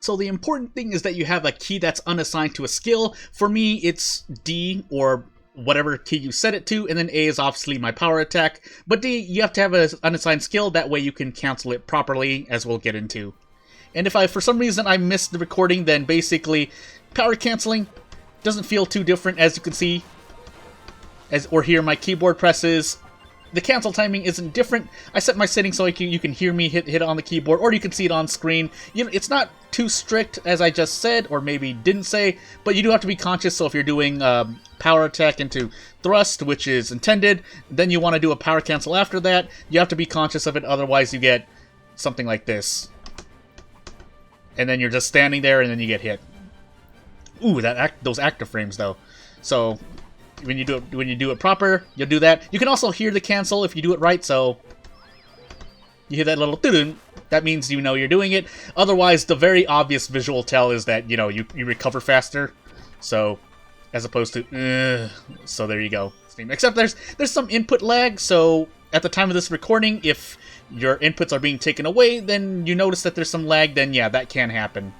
So the important thing is that you have a key that's unassigned to a skill. For me, it's D or whatever key you set it to, and then A is obviously my power attack. But D, you have to have an unassigned skill, that way you can cancel it properly, as we'll get into. And if for some reason I missed the recording, then basically power canceling doesn't feel too different, as you can see, or hear my keyboard presses. The cancel timing isn't different. I set my settings so you can hear me hit it on the keyboard, or you can see it on screen. It's not too strict, as I just said, or maybe didn't say, but you do have to be conscious. So if you're doing power attack into thrust, which is intended, then you want to do a power cancel after that. You have to be conscious of it, otherwise you get something like this. And then you're just standing there, and then you get hit. Ooh, those active frames though. So when you do it proper, you'll do that. You can also hear the cancel if you do it right, so you hear that little doo-doo. That means you know you're doing it. Otherwise, the very obvious visual tell is that, you recover faster. So, as opposed to, so there you go. Except there's some input lag, so at the time of this recording, if your inputs are being taken away, then you notice that there's some lag, then yeah, that can happen.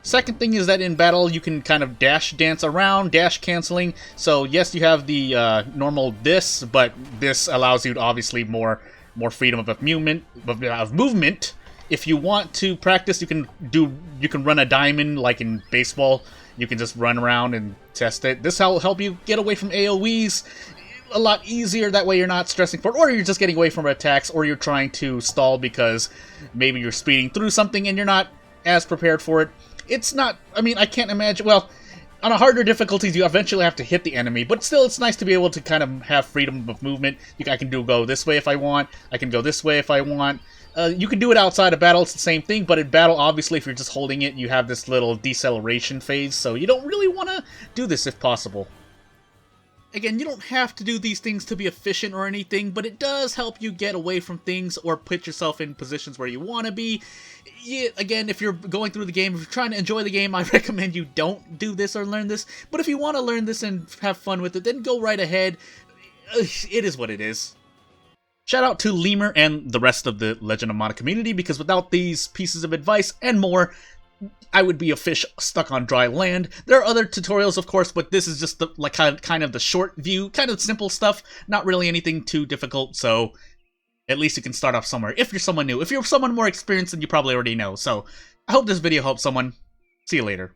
Second thing is that in battle, you can kind of dash dance around, dash canceling. So yes, you have the normal this, but this allows you to obviously more freedom of movement. If you want to practice, you can run a diamond like in baseball. You can just run around and test it. This will help you get away from AoEs a lot easier. That way you're not stressing for it, or you're just getting away from attacks, or you're trying to stall because maybe you're speeding through something and you're not as prepared for it. It's not, I can't imagine, well, on a harder difficulties, you eventually have to hit the enemy, but still, it's nice to be able to kind of have freedom of movement. I can go this way if I want, I can go this way if I want. You can do it outside of battle, it's the same thing, but in battle, obviously, if you're just holding it, you have this little deceleration phase, so you don't really want to do this if possible. Again, you don't have to do these things to be efficient or anything, but it does help you get away from things or put yourself in positions where you want to be. Again, if you're going through the game, if you're trying to enjoy the game, I recommend you don't do this or learn this. But if you want to learn this and have fun with it, then go right ahead. It is what it is. Shout out to Lemur and the rest of the Legend of Mana community, because without these pieces of advice and more, I would be a fish stuck on dry land. There are other tutorials, of course, but this is just the kind of the short view, kind of simple stuff, not really anything too difficult, so at least you can start off somewhere if you're someone new. If you're someone more experienced, then you probably already know. So I hope this video helps someone. See you later.